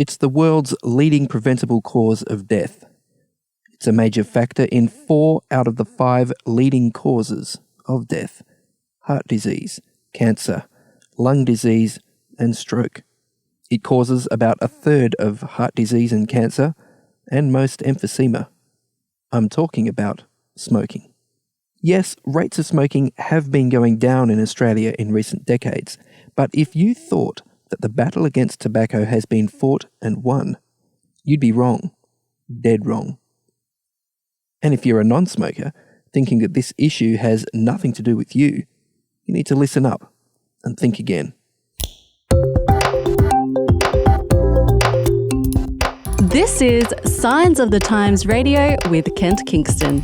It's the world's leading preventable cause of death. It's a major factor in 4 out of the 5 leading causes of death: heart disease, cancer, lung disease, and stroke. It causes about a third of heart disease and cancer, and most emphysema. I'm talking about smoking. Yes, rates of smoking have been going down in Australia in recent decades, but if you thought that the battle against tobacco has been fought and won, you'd be wrong. Dead wrong. And if you're a non-smoker, thinking that this issue has nothing to do with you, you need to listen up and think again. This is Signs of the Times Radio with Kent Kingston.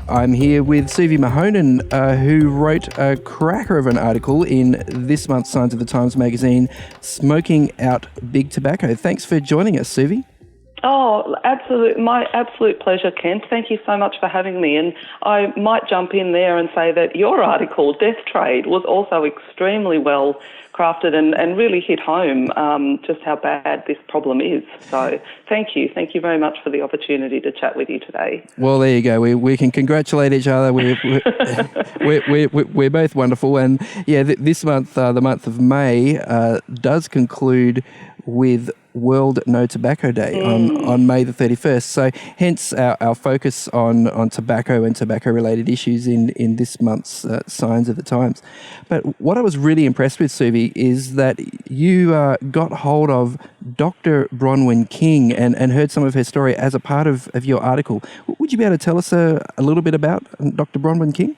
I'm here with Suvi Mahonen, who wrote a cracker of an article in this month's Signs of the Times magazine, Smoking Out Big Tobacco. Thanks for joining us, Suvi. Oh, my absolute pleasure, Kent. Thank you so much for having me. And I might jump in there and say that your article, Death Trade, was also extremely well crafted and really hit home just how bad this problem is. So thank you. Thank you very much for the opportunity to chat with you today. Well, there you go. We can congratulate each other. We're both wonderful. And yeah, this month, the month of May, does conclude with World No Tobacco Day on May the 31st. So hence our focus on tobacco and tobacco-related issues in this month's Signs of the Times. But what I was really impressed with, Suvi, is that you got hold of Dr. Bronwyn King and heard some of her story as a part of your article. Would you be able to tell us a little bit about Dr. Bronwyn King?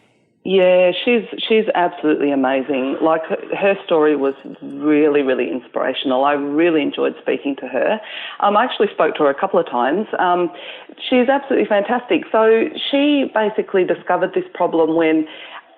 Yeah, she's absolutely amazing. Like, her story was really, really inspirational. I really enjoyed speaking to her. I actually spoke to her a couple of times. She's absolutely fantastic. So she basically discovered this problem when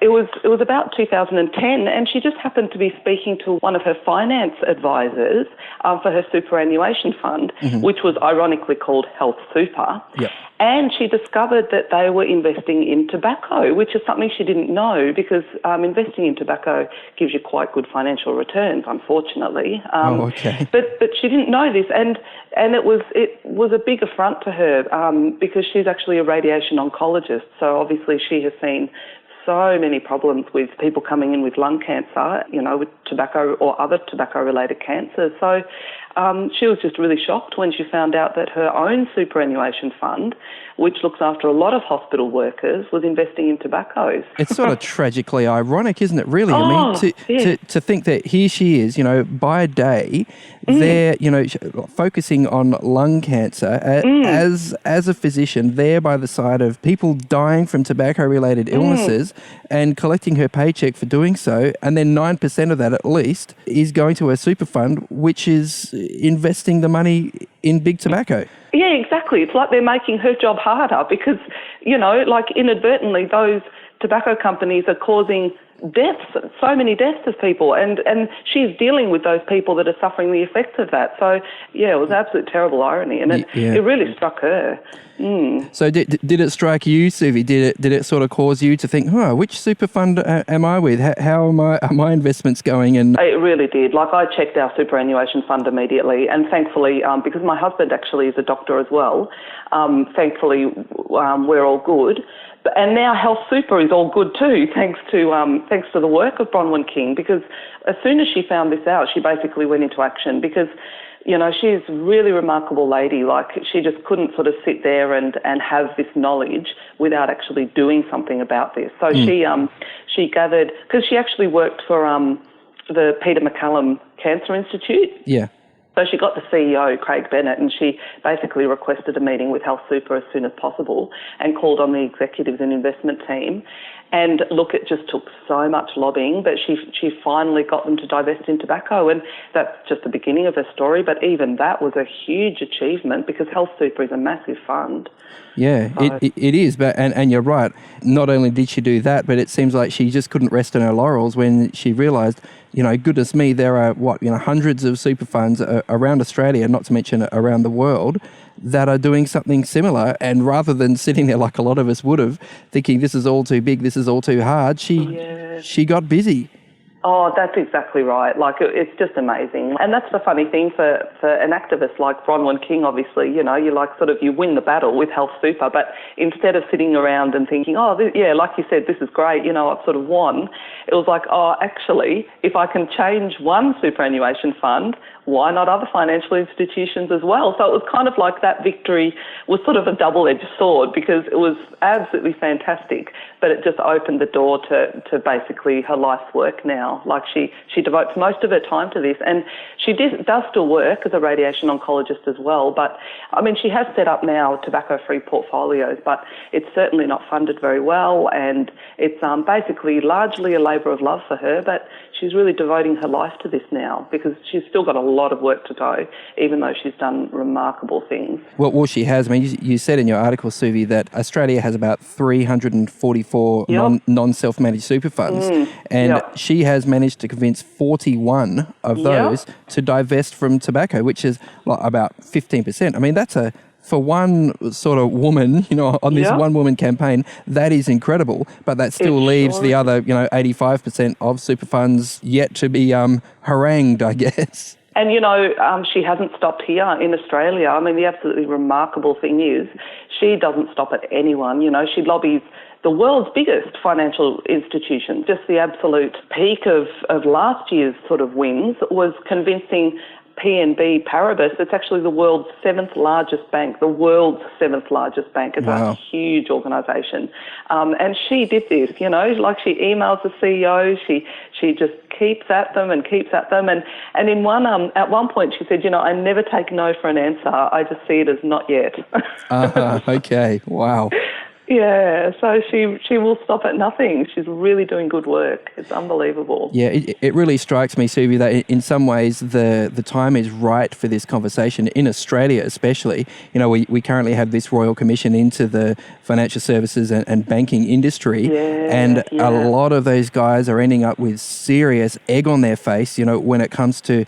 it was about 2010, and she just happened to be speaking to one of her finance advisors for her superannuation fund, which was ironically called Health Super. Yep. And she discovered that they were investing in tobacco, which is something she didn't know, because investing in tobacco gives you quite good financial returns, unfortunately. Okay. But she didn't know this, and it was a big affront to her because she's actually a radiation oncologist. So obviously she has seen so many problems with people coming in with lung cancer, with tobacco or other tobacco-related cancers. So she was just really shocked when she found out that her own superannuation fund, which looks after a lot of hospital workers, was investing in tobaccos. It's sort of tragically ironic, isn't it, really? To think that here she is, by day, they're, focusing on lung cancer as a physician, there by the side of people dying from tobacco-related illnesses and collecting her paycheck for doing so, and then 9% of that at least is going to a super fund, which is investing the money in big tobacco. Yeah, exactly. It's like they're making her job harder because, inadvertently those tobacco companies are causing deaths, so many deaths of people, and she's dealing with those people that are suffering the effects of that. So, yeah, it was absolute terrible irony, and it really struck her. So did it strike you, Suvi? Did it sort of cause you to think, which super fund am I with? How are my investments going? And it really did. Like, I checked our superannuation fund immediately, and thankfully, because my husband actually is a doctor as well, thankfully we're all good. And now Health Super is all good too, thanks to the work of Bronwyn King, because as soon as she found this out, she basically went into action because, she's a really remarkable lady. Like, she just couldn't sort of sit there and have this knowledge without actually doing something about this. So she gathered, because she actually worked for the Peter MacCallum Cancer Institute. Yeah. So she got the CEO, Craig Bennett, and she basically requested a meeting with Health Super as soon as possible and called on the executives and investment team. And look, it just took so much lobbying, but she finally got them to divest in tobacco, and that's just the beginning of her story. But even that was a huge achievement because Health Super is a massive fund. Yeah, so it is. But and you're right. Not only did she do that, but it seems like she just couldn't rest on her laurels when she realised, goodness me, there are hundreds of super funds around Australia, not to mention around the world, that are doing something similar. And rather than sitting there like a lot of us would have, thinking this is all too big, this is all too hard, she got busy. Oh, that's exactly right. Like, it's just amazing. And that's the funny thing for an activist like Bronwyn King, obviously, you win the battle with Health Super, but instead of sitting around and thinking, like you said, this is great, I've sort of won, it was like, actually, if I can change one superannuation fund, why not other financial institutions as well? So it was kind of like that victory was sort of a double-edged sword, because it was absolutely fantastic, but it just opened the door to basically her life's work now. Like, she devotes most of her time to this, and she does still work as a radiation oncologist as well. But I mean, she has set up now tobacco-free portfolios, but it's certainly not funded very well, and it's basically largely a labour of love for her. But she's really devoting her life to this now, because she's still got a lot of work to go, even though she's done remarkable things. Well, she has. I mean, you said in your article, Suvi, that Australia has about 344 non-self-managed super funds, and she has managed to convince 41 of those to divest from tobacco, which is about 15%. I mean, that's for one sort of woman, on this one-woman campaign, that is incredible. But that still leaves the other, 85% of super funds yet to be harangued, I guess. And, she hasn't stopped here in Australia. I mean, the absolutely remarkable thing is she doesn't stop at anyone. She lobbies the world's biggest financial institution. Just the absolute peak of last year's sort of wins was convincing PNB Paribas. It's actually the world's seventh largest bank. It's a huge organisation. And she did this, she emails the CEO, she just keeps at them. And in at one point she said, I never take no for an answer. I just see it as not yet. Okay. Wow. Yeah, so she will stop at nothing. She's really doing good work. It's unbelievable. Yeah, it really strikes me, Suvi, that in some ways the time is right for this conversation, in Australia especially. We currently have this Royal Commission into the financial services and banking industry, a lot of those guys are ending up with serious egg on their face, when it comes to,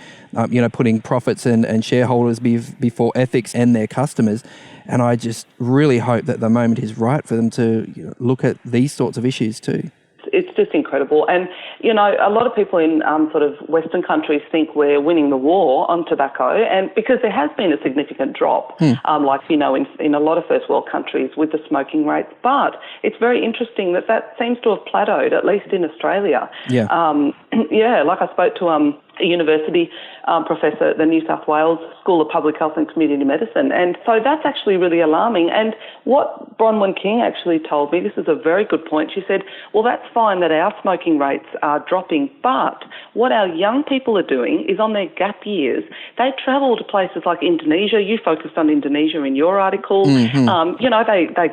putting profits and shareholders before ethics and their customers. And I just really hope that the moment is right for them to look at these sorts of issues too. It's just incredible. And, a lot of people in sort of Western countries think we're winning the war on tobacco, and because there has been a significant drop, in a lot of first world countries with the smoking rates. But it's very interesting that seems to have plateaued, at least in Australia. Yeah. Like I spoke to a university professor at the New South Wales School of Public Health and Community Medicine. And so that's actually really alarming. And what Bronwyn King actually told me, this is a very good point, she said, well, that's fine that our smoking rates are dropping, but what our young people are doing is on their gap years, they travel to places like Indonesia. You focused on Indonesia in your article. Mm-hmm. They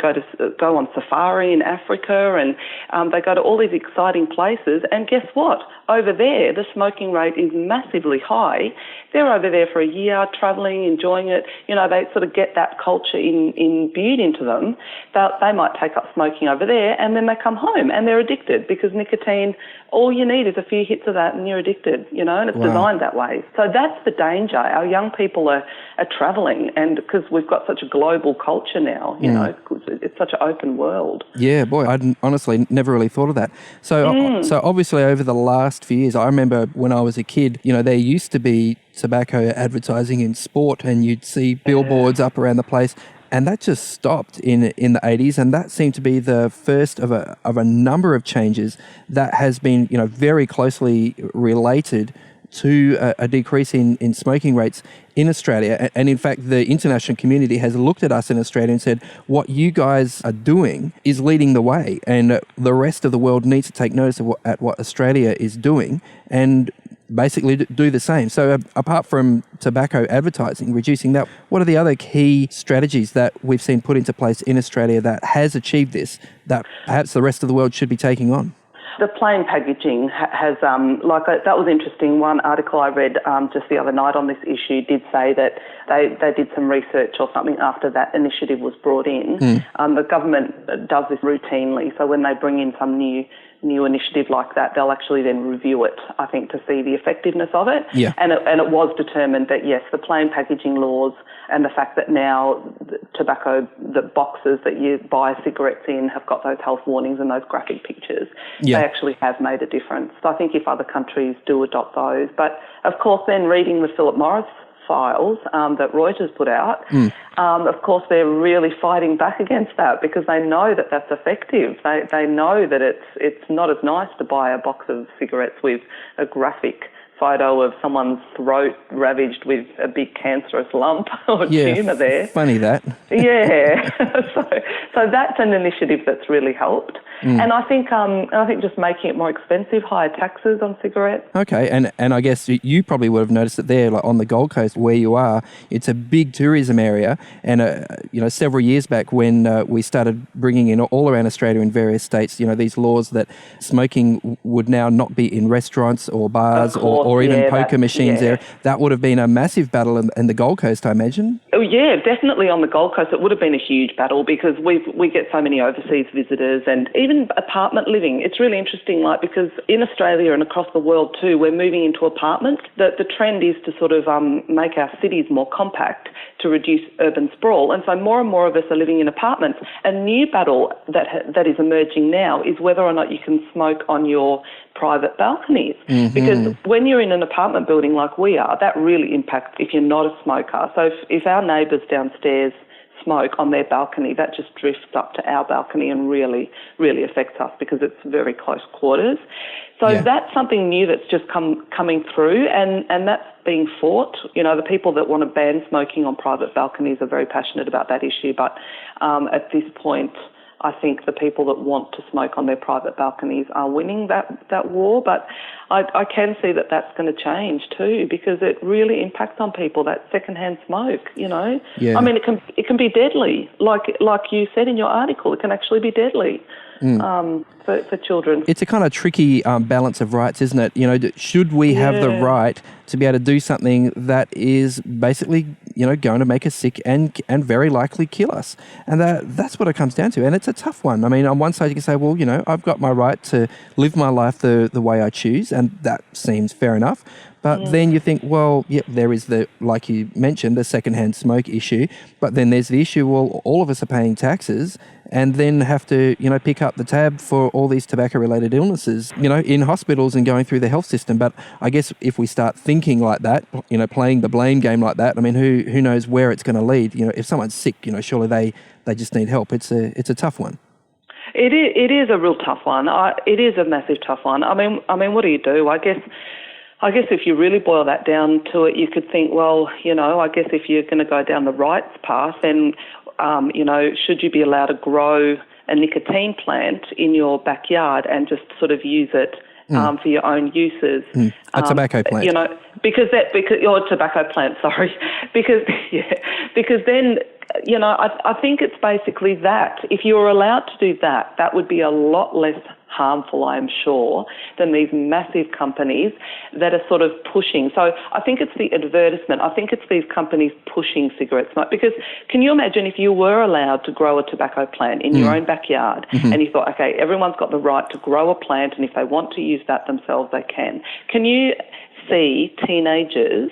go on safari in Africa, and they go to all these exciting places. And guess what? Over there, the smoking rate is massively high. They're over there for a year, travelling, enjoying it. They sort of get that culture imbued into them. They might take up smoking over there, and then they come home and they're addicted, because nicotine, all you need is a few hits of that and you're addicted, and it's designed that way. So that's the danger. Our young people are travelling, and because we've got such a global culture now, it's such an open world. Yeah, boy, I'd honestly never really thought of that. So obviously over the last few years, I remember when I was a kid, there used to be tobacco advertising in sport, and you'd see billboards up around the place. And that just stopped in the 80s, and that seemed to be the first of a number of changes that has been, very closely related to a decrease in smoking rates in Australia. And in fact, the international community has looked at us in Australia and said, what you guys are doing is leading the way, and the rest of the world needs to take notice of what Australia is doing and basically do the same. So apart from tobacco advertising, reducing that, what are the other key strategies that we've seen put into place in Australia that has achieved this, that perhaps the rest of the world should be taking on? The plain packaging has, that was interesting. One article I read just the other night on this issue did say that they did some research or something after that initiative was brought in. The government does this routinely, so when they bring in some new initiative like that, they'll actually then review it, I think, to see the effectiveness of it. Yeah. And it was determined that, yes, the plain packaging laws and the fact that now the boxes that you buy cigarettes in have got those health warnings and those graphic pictures, they actually have made a difference. So I think if other countries do adopt those. But, of course, then reading the Philip Morris files that Reuters put out, of course they're really fighting back against that because they know that that's effective. They know that it's not as nice to buy a box of cigarettes with a graphic photo of someone's throat ravaged with a big cancerous lump or tumour there. Funny that. Yeah. So that's an initiative that's really helped. And I think just making it more expensive, higher taxes on cigarettes. Okay, and I guess you probably would have noticed that there, like on the Gold Coast where you are, it's a big tourism area. And several years back when we started bringing in all around Australia in various states, these laws that smoking would now not be in restaurants or bars or even poker machines there, that would have been a massive battle in the Gold Coast, I imagine. Oh yeah, definitely on the Gold Coast it would have been a huge battle because we get so many overseas visitors and even apartment living. It's really interesting, because in Australia and across the world too, we're moving into apartments. The trend is to sort of make our cities more compact to reduce urban sprawl, and so more and more of us are living in apartments. A new battle that is emerging now is whether or not you can smoke on your private balconies, because when you're in an apartment building like we are, that really impacts if you're not a smoker. So if our neighbours downstairs smoke on their balcony, that just drifts up to our balcony and really, really affects us because it's very close quarters. So that's something new that's just coming through, and that's being fought. The people that want to ban smoking on private balconies are very passionate about that issue, but at this point, I think the people that want to smoke on their private balconies are winning that war, but I can see that that's going to change too because it really impacts on people, that secondhand smoke, Yeah. I mean, it can be deadly. Like you said in your article, it can actually be deadly. For children. It's a kind of tricky balance of rights, isn't it? Should we have the right to be able to do something that is basically, going to make us sick and very likely kill us? And that's what it comes down to. And it's a tough one. I mean, on one side you can say, well, I've got my right to live my life the way I choose, and that seems fair enough. But then you think, well, there is like you mentioned, the secondhand smoke issue. But then there's the issue, well, all of us are paying taxes and then have to, pick up the tab for all these tobacco-related illnesses, in hospitals and going through the health system. But I guess if we start thinking like that, playing the blame game like that, I mean, who knows where it's going to lead? If someone's sick, surely they just need help. It's a tough one. It is a real tough one. It is a massive tough one. I mean, what do you do? I guess if you really boil that down to it, you could think, well, I guess if you're going to go down the rights path, then, should you be allowed to grow a nicotine plant in your backyard and just sort of use it for your own uses? A tobacco plant. Because your tobacco plant, sorry. Because then, I think it's basically that. If you were allowed to do that, that would be a lot less harmful, I am sure, than these massive companies that are sort of pushing. So I think it's the advertisement. I think it's these companies pushing cigarette smoke. Because can you imagine if you were allowed to grow a tobacco plant in your own backyard and you thought, okay, everyone's got the right to grow a plant and if they want to use that themselves, they can. Can you see teenagers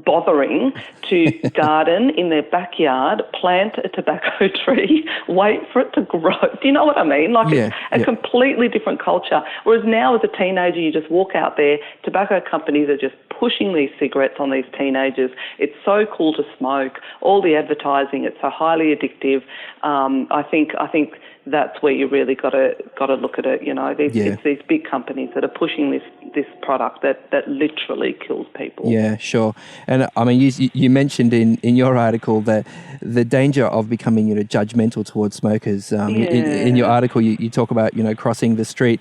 bothering to garden in their backyard, plant a tobacco tree, wait for it to grow? Do you know what I mean? It's a completely different culture. Whereas now as a teenager, you just walk out there, tobacco companies are just pushing these cigarettes on these teenagers. It's so cool to smoke. All the advertising, it's so highly addictive. I think that's where you really got to look at it. It's these big companies that are pushing this product that literally kills people. Yeah, sure. And I mean, you mentioned in your article that the danger of becoming judgmental towards smokers. In your article, you talk about crossing the street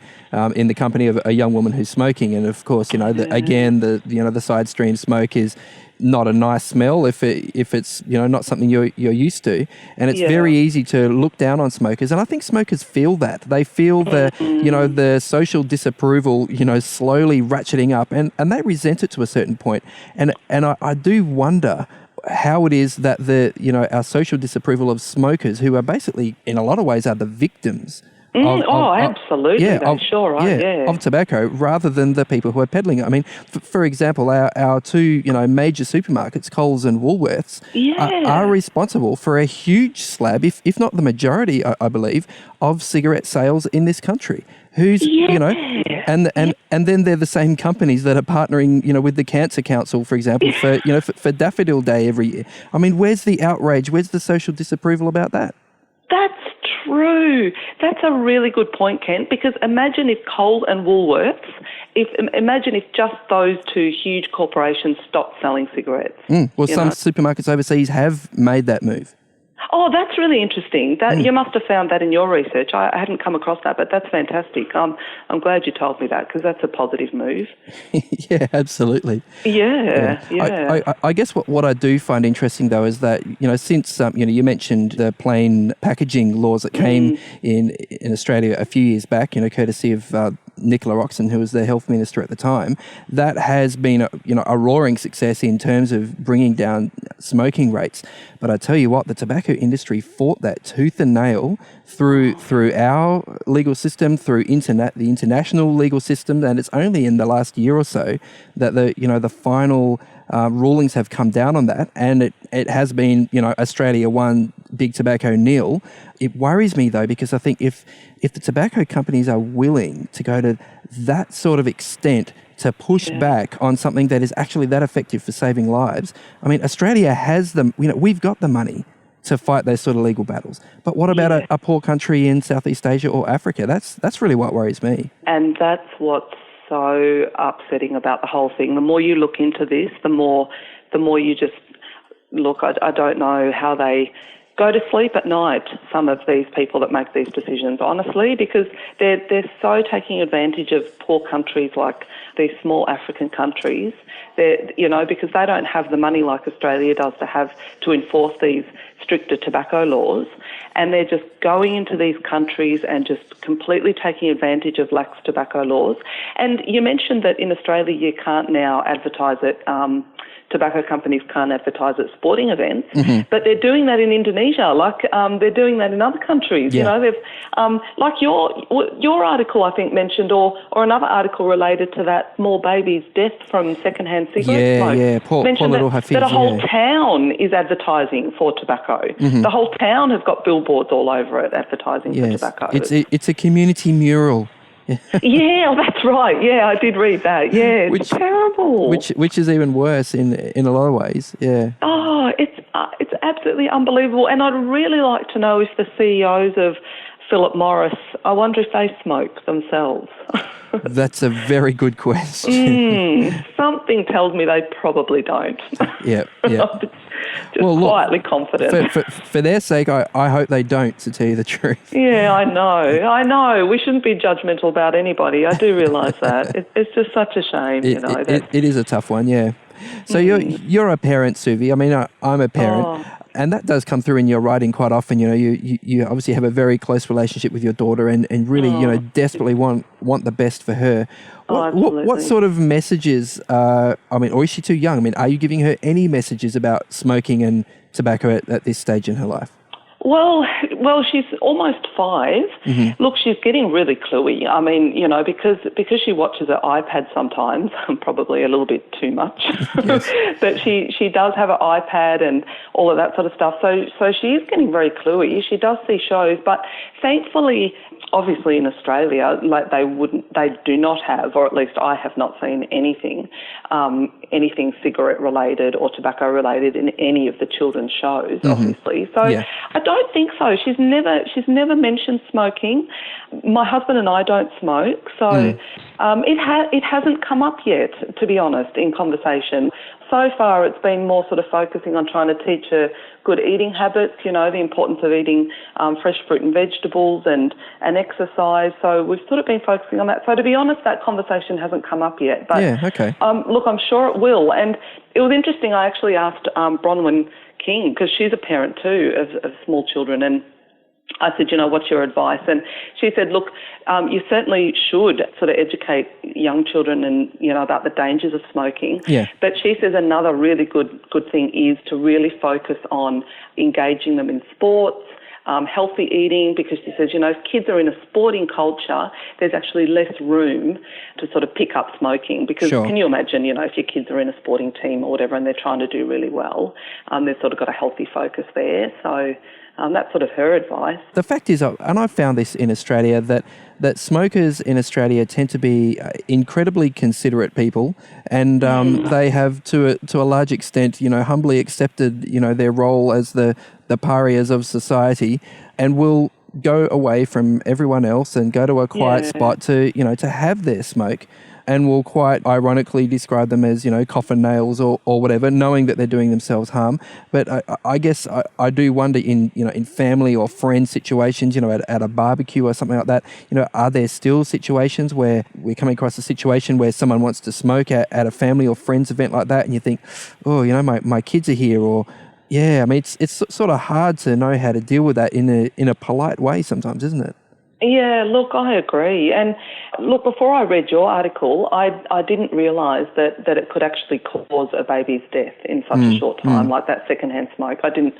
in the company of a young woman who's smoking, and of course, the side stream smoke is not a nice smell if it's not something you're used to, and it's very easy to look down on smokers. And I think smokers feel that they feel the social disapproval slowly ratcheting up, and they resent it to a certain point. And I do wonder how it is that our social disapproval of smokers, who are basically in a lot of ways are the victims. Absolutely. Of tobacco, rather than the people who are peddling it. I mean, for example, our two major supermarkets, Coles and Woolworths, are responsible for a huge slab, if not the majority, I believe, of cigarette sales in this country. And then they're the same companies that are partnering, with the Cancer Council, for example, for Daffodil Day every year. I mean, where's the outrage? Where's the social disapproval about that? That's true. That's a really good point, Kent, because imagine if Coles and Woolworths, imagine if just those two huge corporations stopped selling cigarettes. Some supermarkets overseas have made that move. Oh, that's really interesting. You must have found that in your research. I hadn't come across that, but that's fantastic. I'm glad you told me that, because that's a positive move. Yeah, absolutely. Yeah. I guess what I do find interesting, though, is that, since, you mentioned the plain packaging laws that came in Australia a few years back, courtesy of Nicola Roxon, who was the health minister at the time, that has been a roaring success in terms of bringing down smoking rates. But I tell you what, the tobacco industry fought that tooth and nail through our legal system, through the international legal system, and it's only in the last year or so that the final rulings have come down on that, and it has been Australia 1, Big Tobacco 0. It worries me, though, because I think if the tobacco companies are willing to go to that sort of extent to push back on something that is actually that effective for saving lives, I mean, Australia has we've got the money to fight those sort of legal battles. But what about a poor country in Southeast Asia or Africa? That's really what worries me. And that's what's so upsetting about the whole thing. The more you look into this, the more you just look. I don't know how they go to sleep at night, some of these people that make these decisions, honestly, because they're so taking advantage of poor countries like these small African countries, because they don't have the money like Australia does to enforce these stricter tobacco laws, and they're just going into these countries and just completely taking advantage of lax tobacco laws. And you mentioned that in Australia you can't now advertise it, tobacco companies can't advertise at sporting events, but they're doing that in Indonesia, they're doing that in other countries. They've like your article, I think, mentioned, or another article related to that small baby's death from secondhand cigarette smoke. Poor little Hafiz. That a whole town is advertising for tobacco. The whole town has got billboards all over it advertising for tobacco. It's a community mural. Yeah, that's right. Yeah, I did read that. Yeah, it's terrible. Which is even worse in a lot of ways. Yeah. Oh, it's absolutely unbelievable. And I'd really like to know if the CEOs of Philip Morris, I wonder if they smoke themselves. That's a very good question. Something tells me they probably don't. Yeah. Just quietly confident. For their sake, I hope they don't, to tell you the truth. Yeah, I know. We shouldn't be judgmental about anybody. I do realise that. It's just such a shame, It is a tough one, yeah. So you're a parent, Suvi. I mean, I'm a parent. And that does come through in your writing quite often. You obviously have a very close relationship with your daughter and really, desperately want the best for her. What sort of messages, or is she too young? I mean, are you giving her any messages about smoking and tobacco at this stage in her life? Well, she's almost 5. Look, she's getting really cluey. I mean, because she watches her iPad sometimes, probably a little bit too much. Yes. But she does have an iPad and all of that sort of stuff. So she is getting very cluey. She does see shows, but thankfully, obviously in Australia, they do not have, or at least I have not seen anything cigarette related or tobacco related in any of the children's shows, obviously. So I don't think so. She's never mentioned smoking. My husband and I don't smoke, so It hasn't come up yet, to be honest, in conversation. So far, it's been more sort of focusing on trying to teach her good eating habits, you know, the importance of eating fresh fruit and vegetables and exercise. So we've sort of been focusing on that. So to be honest, that conversation hasn't come up yet. But, yeah, okay. Look, I'm sure it will. And it was interesting. I actually asked Bronwyn King, because she's a parent too of small children, and I said, you know, what's your advice? And she said, look, you certainly should sort of educate young children and, you know, about the dangers of smoking. Yeah. But she says another really good thing is to really focus on engaging them in sports, healthy eating, because she says, you know, if kids are in a sporting culture, there's actually less room to sort of pick up smoking, because Sure. Can you imagine, you know, if your kids are in a sporting team or whatever and they're trying to do really well, they've sort of got a healthy focus there. So that's sort of her advice. The fact is, and I've found this in Australia, that smokers in Australia tend to be incredibly considerate people, and they have, to a large extent, you know, humbly accepted, you know, their role as the pariahs of society, and will go away from everyone else and go to a quiet spot to, you know, to have their smoke, and will quite ironically describe them as, you know, coffin nails or whatever, knowing that they're doing themselves harm. But I guess I do wonder in family or friend situations, you know, at a barbecue or something like that, you know, are there still situations where we're coming across a situation where someone wants to smoke at a family or friends event like that, and you think, oh, you know, my kids are here, or yeah, I mean, it's sort of hard to know how to deal with that in a polite way sometimes, isn't it? Yeah, look, I agree. And look, before I read your article, I didn't realise that it could actually cause a baby's death in such a short time, like that secondhand smoke. I didn't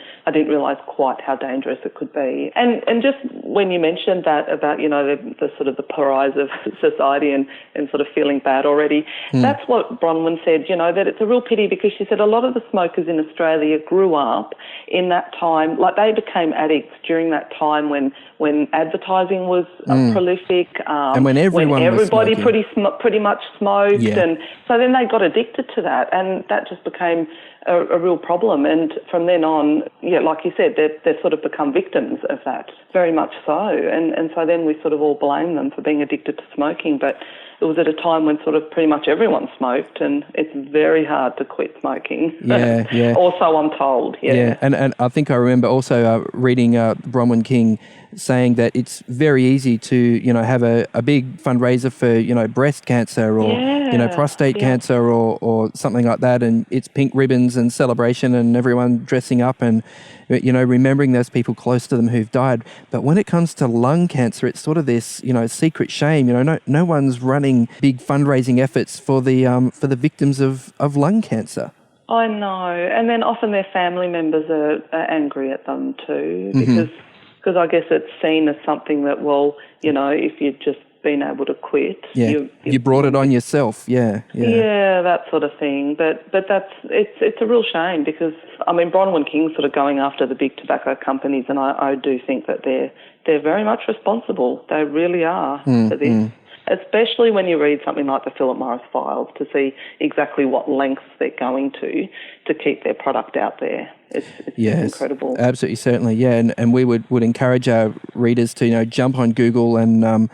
realise quite how dangerous it could be. And just when you mentioned that about, you know, the sort of the pariahs of society and sort of feeling bad already, that's what Bronwyn said, you know, that it's a real pity, because she said a lot of the smokers in Australia grew up in that time, like they became addicts during that time when advertising was prolific, and when everybody was pretty much smoked, yeah. And so then they got addicted to that, and that just became a real problem. And from then on, yeah, like you said, they've sort of become victims of that, very much so. And so then we sort of all blame them for being addicted to smoking, but it was at a time when sort of pretty much everyone smoked, and it's very hard to quit smoking. Yeah, yeah. Or so I'm told. Yeah. And I think I remember also reading Bronwyn King saying that it's very easy to, you know, have a big fundraiser for, you know, breast cancer or, you know, prostate cancer or something like that, and it's pink ribbons and celebration and everyone dressing up and, you know, remembering those people close to them who've died. But when it comes to lung cancer, it's sort of this, you know, secret shame. You know, no one's running big fundraising efforts for the victims of lung cancer. I know, and then often their family members are angry at them too, because I guess it's seen as something that, well, you know, if you'd just been able to quit, you brought it on yourself, yeah, that sort of thing. But it's a real shame, because I mean, Bronwyn King's sort of going after the big tobacco companies, and I do think that they're very much responsible. They really are for this. Especially when you read something like the Philip Morris files, to see exactly what lengths they're going to keep their product out there. It's incredible. Absolutely, certainly, yeah. And we would encourage our readers to, you know, jump on Google and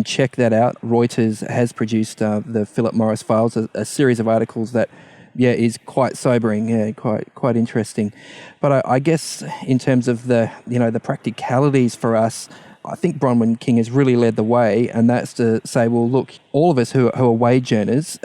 check that out. Reuters has produced the Philip Morris files, a series of articles that, is quite sobering, quite interesting. But I guess in terms of the practicalities for us, I think Bronwyn King has really led the way, and that's to say, well, look, all of us who are wage earners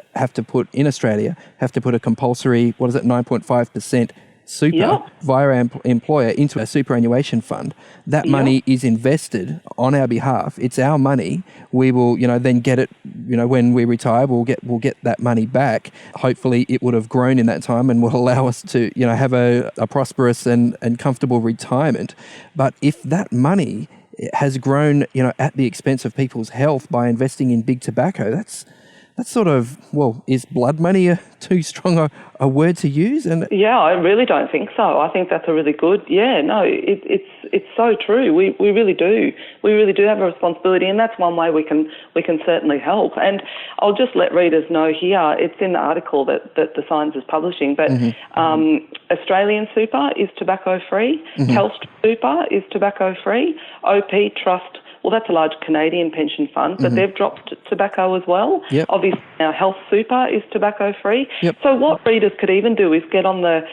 in Australia have to put a compulsory, 9.5% super via our employer into a superannuation fund. That money is invested on our behalf. It's our money. We will, then get it, when we retire, we'll get that money back. Hopefully it would have grown in that time and will allow us to, have a prosperous and comfortable retirement. But if that money has grown, at the expense of people's health by investing in big tobacco, that's sort of, is blood money too strong a word to use? And I really don't think so. I think that's a really good, it's so true. We really do. We really do have a responsibility, and that's one way we can certainly help. And I'll just let readers know here, it's in the article that the Signs is publishing, but Australian Super is tobacco free, Telstra Super is tobacco free, OP Trust well, that's a large Canadian pension fund, but they've dropped tobacco as well. Yep. Obviously, our Health Super is tobacco-free. Yep. So what readers could even do is get on the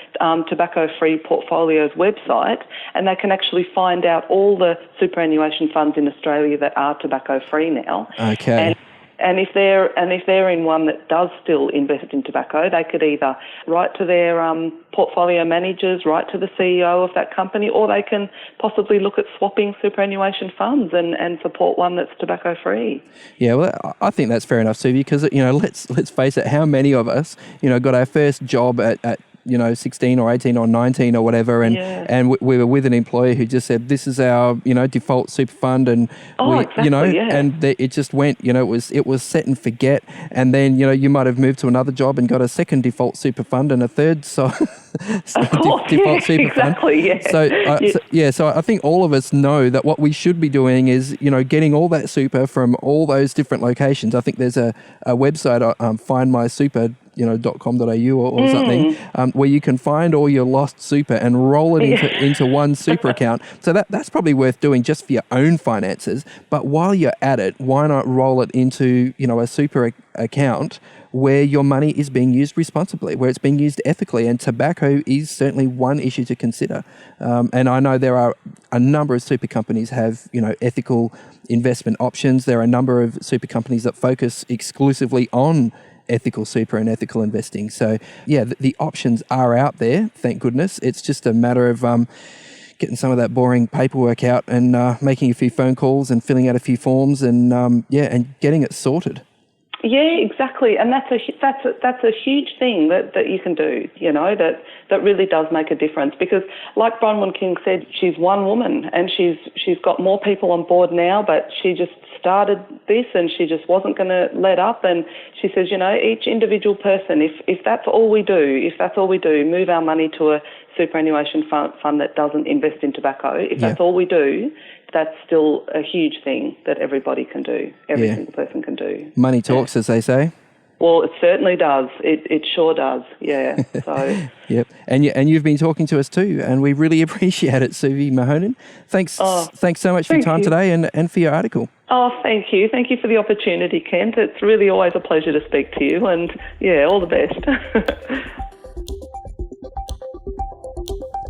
Tobacco-Free Portfolios website, and they can actually find out all the superannuation funds in Australia that are tobacco-free now. Okay. And if they're in one that does still invest in tobacco, they could either write to their portfolio managers, write to the CEO of that company, or they can possibly look at swapping superannuation funds and support one that's tobacco free. Yeah, well, I think that's fair enough, Suvi, because let's face it, how many of us got our first job at 16 or 18 or 19 or whatever, and we were with an employer who just said, this is our, default super fund, and and it just went, it was set and forget, and then, you might have moved to another job and got a second default super fund and a third default super fund. Yeah. So I think all of us know that what we should be doing is, getting all that super from all those different locations. I think there's a website, findmysuper, .com.au or something, where you can find all your lost super and roll it into one super account. So that's probably worth doing just for your own finances. But while you're at it, why not roll it into, a super account where your money is being used responsibly, where it's being used ethically? And tobacco is certainly one issue to consider. And I know there are a number of super companies have, ethical investment options. There are a number of super companies that focus exclusively on ethical super and ethical investing. So, the options are out there, thank goodness. It's just a matter of getting some of that boring paperwork out and making a few phone calls and filling out a few forms and and getting it sorted. Yeah, exactly, and that's a huge thing that you can do. That really does make a difference, because, like Bronwyn King said, she's one woman and she's got more people on board now, but she just started this and she just wasn't going to let up. And she says, each individual person, if that's all we do, move our money to a superannuation fund that doesn't invest in tobacco. If that's all we do, that's still a huge thing that everybody can do. Every single person can do. Money talks, as they say. Well, it certainly does. It sure does. Yeah. So. Yep. And you've been talking to us too, and we really appreciate it, Suvi Mahonen. Thanks so much for your time today and for your article. Oh, thank you. Thank you for the opportunity, Kent. It's really always a pleasure to speak to you, and all the best.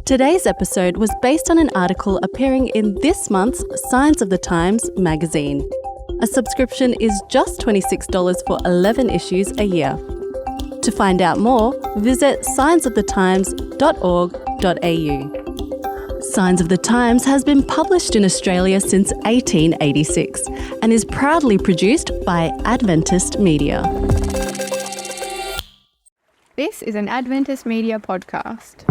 Today's episode was based on an article appearing in this month's Signs of the Times magazine. A subscription is just $26 for 11 issues a year. To find out more, visit signsofthetimes.org.au. Signs of the Times has been published in Australia since 1886 and is proudly produced by Adventist Media. This is an Adventist Media podcast.